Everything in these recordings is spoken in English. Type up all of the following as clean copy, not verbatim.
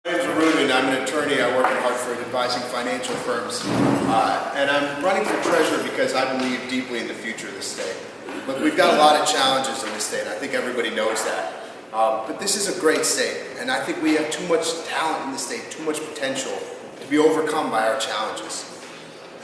My name is Arunan. I'm an attorney. I work in Hartford advising financial firms. And I'm running for treasurer because I believe deeply in the future of the state. Look, we've got a lot of challenges in the state. I think everybody knows that. But this is a great state. And I think we have too much talent in the state, too much potential to be overcome by our challenges.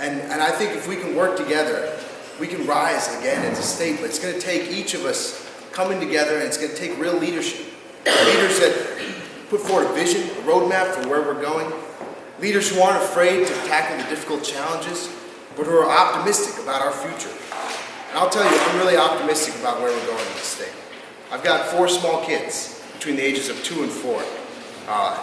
And I think if we can work together, we can rise again as a state. But it's going to take each of us coming together, and it's going to take real leadership. Leaders that put forward a vision, a roadmap for where we're going. Leaders who aren't afraid to tackle the difficult challenges, but who are optimistic about our future. And I'll tell you, I'm really optimistic about where we're going in this state. I've got 4 small kids between the ages of 2 and 4.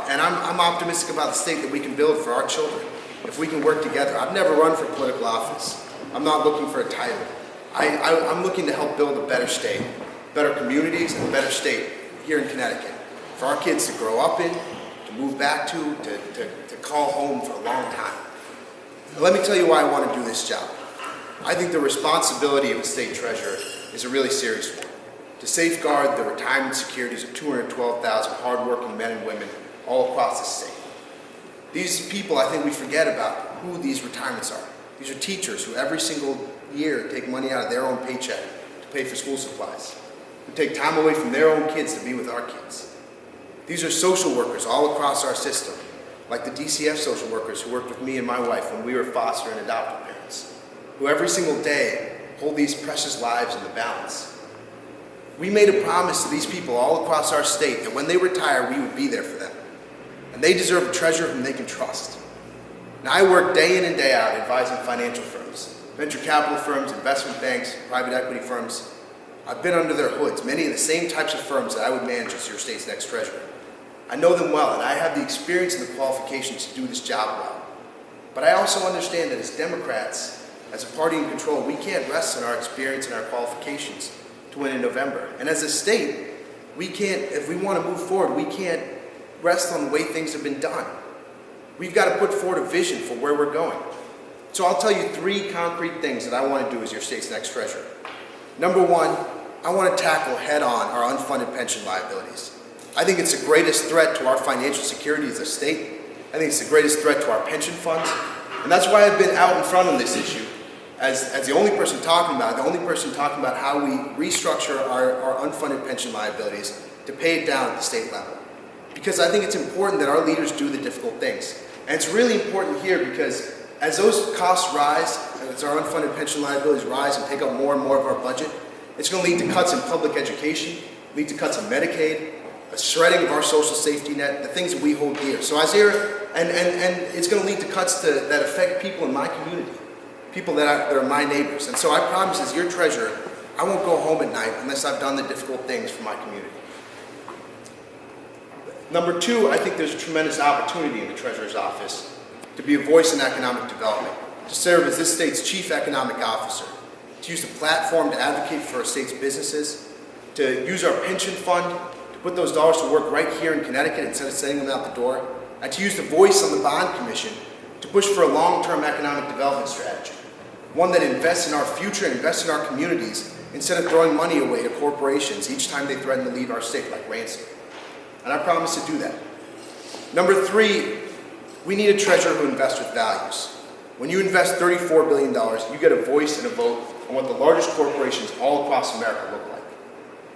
And I'm optimistic about the state that we can build for our children if we can work together. I've never run for political office. I'm not looking for a title. I'm looking to help build a better state, better communities, and a better state here in Connecticut. For our kids to grow up in, to move back to call home for a long time. Now, let me tell you why I want to do this job. I think the responsibility of a state treasurer is a really serious one. To safeguard the retirement securities of 212,000 hardworking men and women all across the state. These people, I think we forget about who these retirements are. These are teachers who every single year take money out of their own paycheck to pay for school supplies, who take time away from their own kids to be with our kids. These are social workers all across our system, like the DCF social workers who worked with me and my wife when we were foster and adoptive parents, who every single day hold these precious lives in the balance. We made a promise to these people all across our state that when they retire, we would be there for them. And they deserve a treasurer whom they can trust. Now, I work day in and day out advising financial firms, venture capital firms, investment banks, private equity firms. I've been under their hoods, many of the same types of firms that I would manage as your state's next treasurer. I know them well, and I have the experience and the qualifications to do this job well. But I also understand that as Democrats, as a party in control, we can't rest on our experience and our qualifications to win in November. And as a state, we can't, if we want to move forward, we can't rest on the way things have been done. We've got to put forward a vision for where we're going. So I'll tell you 3 concrete things that I want to do as your state's next treasurer. Number 1, I want to tackle head-on our unfunded pension liabilities. I think it's the greatest threat to our financial security as a state. I think it's the greatest threat to our pension funds. And that's why I've been out in front on this issue as the only person talking about how we restructure our unfunded pension liabilities to pay it down at the state level. Because I think it's important that our leaders do the difficult things. And it's really important here because as those costs rise, as our unfunded pension liabilities rise and take up more and more of our budget, it's going to lead to cuts in public education, lead to cuts in Medicaid, a shredding of our social safety net, the things that we hold dear. So and it's going to lead to cuts that affect people in my community, people that are my neighbors. And so I promise as your treasurer, I won't go home at night unless I've done the difficult things for my community. Number 2, I think there's a tremendous opportunity in the treasurer's office to be a voice in economic development, to serve as this state's chief economic officer, to use the platform to advocate for our state's businesses, to use our pension fund to put those dollars to work right here in Connecticut instead of sending them out the door, and to use the voice on the bond commission to push for a long-term economic development strategy, one that invests in our future and invests in our communities instead of throwing money away to corporations each time they threaten to leave our state like ransom. And I promise to do that. Number 3, we need a treasurer who invests with values. When you invest $34 billion, you get a voice and a vote on what the largest corporations all across America look like.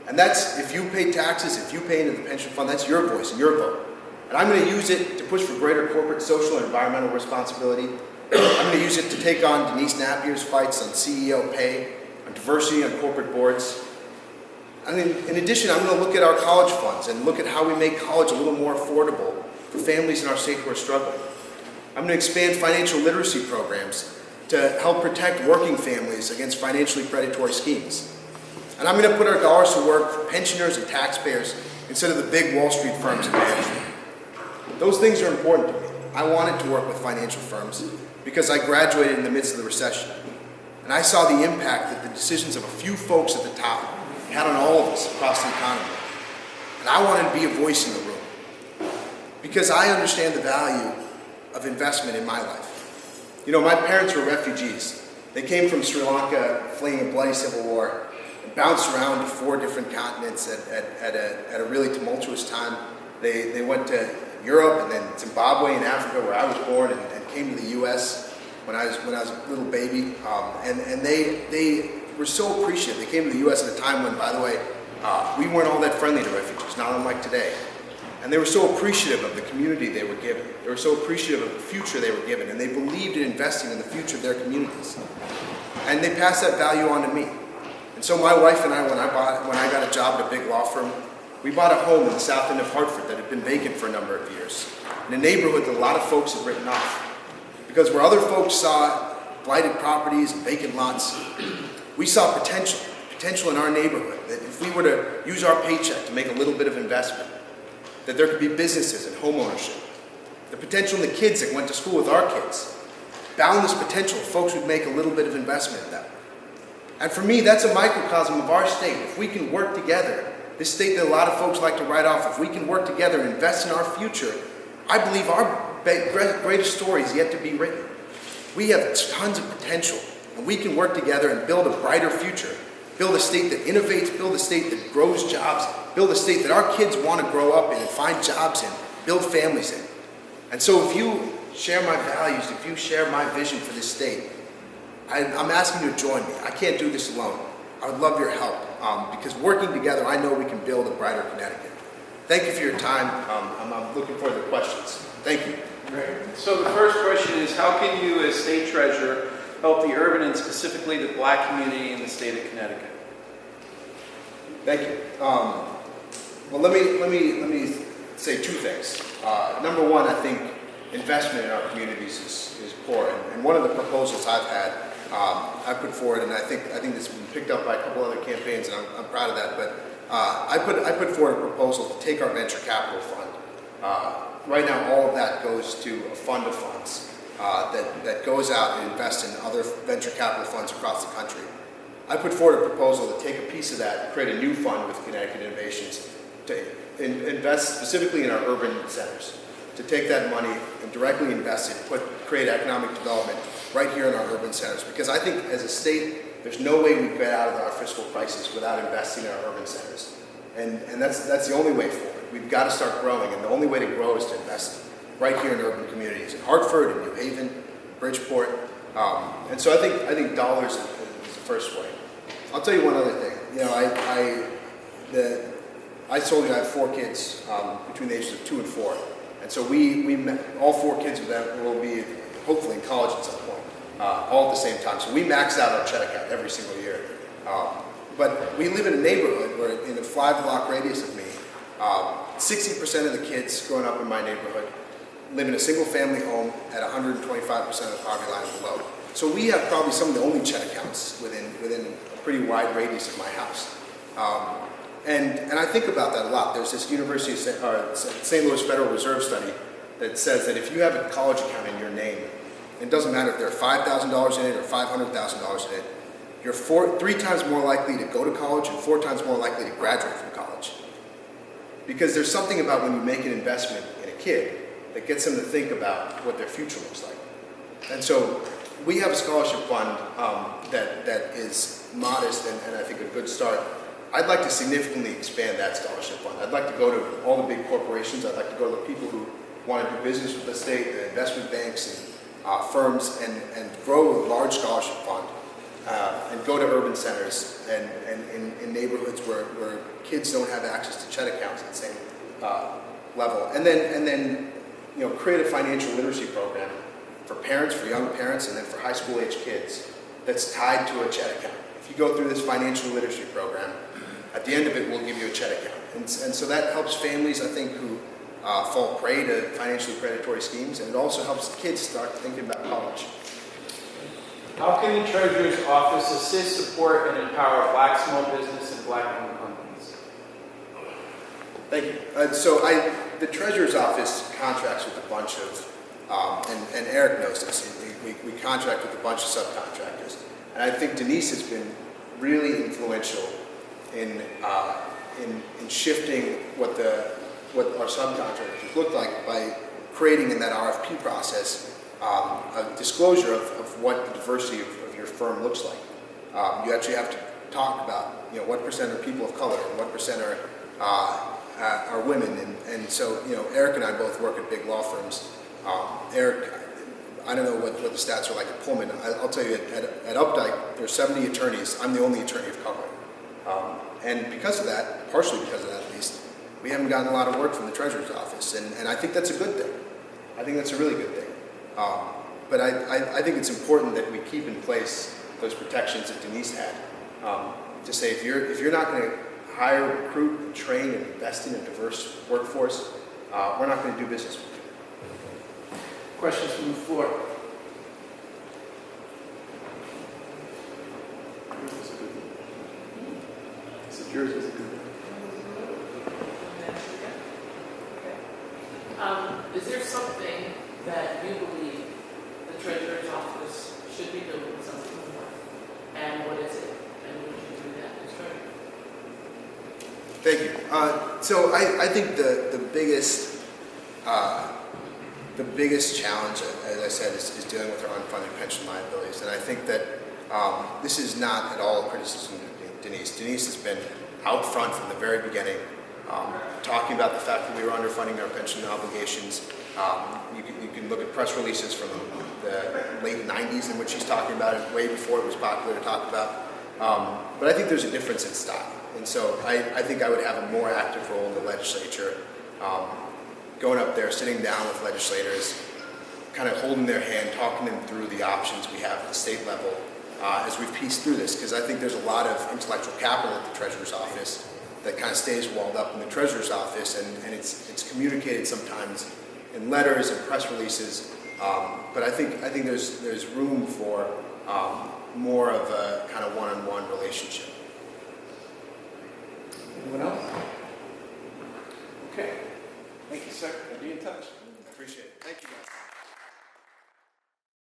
And that's, if you pay taxes, if you pay into the pension fund, that's your voice and your vote. And I'm going to use it to push for greater corporate, social, and environmental responsibility. I'm going to use it to take on Denise Napier's fights on CEO pay, on diversity on corporate boards. And in addition, I'm going to look at our college funds and look at how we make college a little more affordable for families in our state who are struggling. I'm going to expand financial literacy programs to help protect working families against financially predatory schemes. And I'm going to put our dollars to work for pensioners and taxpayers instead of the big Wall Street firms and management. Those things are important to me. I wanted to work with financial firms because I graduated in the midst of the recession. And I saw the impact that the decisions of a few folks at the top had on all of us across the economy. And I wanted to be a voice in the room because I understand the value of investment in my life. You know, my parents were refugees. They came from Sri Lanka, fleeing a bloody civil war, and bounced around to 4 different continents at a really tumultuous time. They went to Europe, and then Zimbabwe and Africa, where I was born, and came to the U.S. when I was a little baby. And they were so appreciative. They came to the U.S. at a time when, by the way, we weren't all that friendly to refugees, not unlike today. And they were so appreciative of the community they were given. They were so appreciative of the future they were given, and they believed in investing in the future of their communities. And they passed that value on to me. And so my wife and I, when I got a job at a big law firm, we bought a home in the south end of Hartford that had been vacant for a number of years, in a neighborhood that a lot of folks had written off. Because where other folks saw blighted properties and vacant lots, we saw potential in our neighborhood, that if we were to use our paycheck to make a little bit of investment, that there could be businesses and home ownership, the potential in the kids that went to school with our kids, boundless potential if folks would make a little bit of investment in that. And for me, that's a microcosm of our state. If we can work together, this state that a lot of folks like to write off, if we can work together and invest in our future, I believe our greatest story is yet to be written. We have tons of potential, and we can work together and build a brighter future. Build a state that innovates, build a state that grows jobs, build a state that our kids want to grow up in and find jobs in, build families in. And so if you share my values, if you share my vision for this state, I'm asking you to join me. I can't do this alone. I would love your help, because working together, I know we can build a brighter Connecticut. Thank you for your time. I'm looking forward to the questions. Thank you. Great. So the first question is, how can you as state treasurer help the urban and specifically the Black community in the state of Connecticut? Thank you. Well, let me say two things. Number one, I think investment in our communities is core, and one of the proposals I've had, I put forward, and I think this has been picked up by a couple other campaigns, and I'm proud of that. But I put forward a proposal to take our venture capital fund. Right now, all of that goes to a fund of funds that goes out and invests in other venture capital funds across the country. I put forward a proposal to take a piece of that, create a new fund with Connecticut Innovations to invest specifically in our urban centers, to take that money and directly invest it, create economic development right here in our urban centers. Because I think as a state, there's no way we get out of our fiscal crisis without investing in our urban centers. And that's the only way forward. We've got to start growing, and the only way to grow is to invest right here in urban communities, in Hartford, in New Haven, Bridgeport. And so I think dollars is the first way. I'll tell you one other thing. You know, I told you I have 4 kids between the ages of 2 and 4, and so we met, all 4 kids of them will be hopefully in college at some point, all at the same time. So we max out our check account every single year. But we live in a neighborhood where, in a 5-block radius of me, 60% of the kids growing up in my neighborhood live in a single-family home at 125% of the poverty line and below. So we have probably some of the only check accounts within a pretty wide radius of my house. And I think about that a lot. There's this University of St. Louis Federal Reserve study that says that if you have a college account in your name, it doesn't matter if there are $5,000 in it or $500,000 in it, you're 3 times more likely to go to college and 4 times more likely to graduate from college. Because there's something about when you make an investment in a kid that gets them to think about what their future looks like. And so we have a scholarship fund that is modest and I think a good start. I'd like to significantly expand that scholarship fund. I'd like to go to all the big corporations. I'd like to go to the people who want to do business with the state, the investment banks and firms, and grow a large scholarship fund and go to urban centers and in neighborhoods where kids don't have access to check accounts at the same level. And then create a financial literacy program for parents, for young parents, and then for high school age kids that's tied to a check account. If you go through this financial literacy program, at the end of it, we'll give you a check account. And so that helps families, I think, who fall prey to financially predatory schemes, and it also helps kids start thinking about college. How can the Treasurer's Office assist, support, and empower Black small business and Black-owned companies? Thank you. The Treasurer's Office contracts with a bunch of, and Eric knows this, we contract with a bunch of subcontractors. And I think Denise has been really influential in shifting what our subcontractors look like by creating in that RFP process a disclosure of what the diversity of your firm looks like. You actually have to talk about what % are people of color and what % are are women, and so Eric and I both work at big law firms. Eric, I don't know what the stats are like at Pullman. I'll tell you, at Updike, there's 70 attorneys. I'm the only attorney of color. And because of that, partially because of that at least, we haven't gotten a lot of work from the Treasurer's Office. And I think that's a good thing. I think that's a really good thing. But I think it's important that we keep in place those protections that Denise had. To say, if you're not going to hire, recruit, and train, and invest in a diverse workforce, we're not going to do business with you. Questions from the floor? Yours was a good one. Is there something that you believe the Treasurer's Office should be doing something more? And what is it? And would you do that as Treasurer? Thank you. So I think the biggest challenge, as I said, is dealing with our unfunded pension liabilities. And I think that this is not at all a criticism of Denise. Denise has been out front from the very beginning, talking about the fact that we were underfunding our pension obligations. You can look at press releases from the late 90s in which she's talking about it, way before it was popular to talk about. But I think there's a difference in style. And so I think I would have a more active role in the legislature, going up there, sitting down with legislators, kind of holding their hand, talking them through the options we have at the state level as we've pieced through this, because I think there's a lot of intellectual capital at the Treasurer's Office that kind of stays walled up in the Treasurer's Office, and it's communicated sometimes in letters and press releases, but I think there's room for more of a kind of one-on-one relationship. Anyone else? Okay. Thank you, sir. I'll be in touch. I appreciate it. Thank you, guys.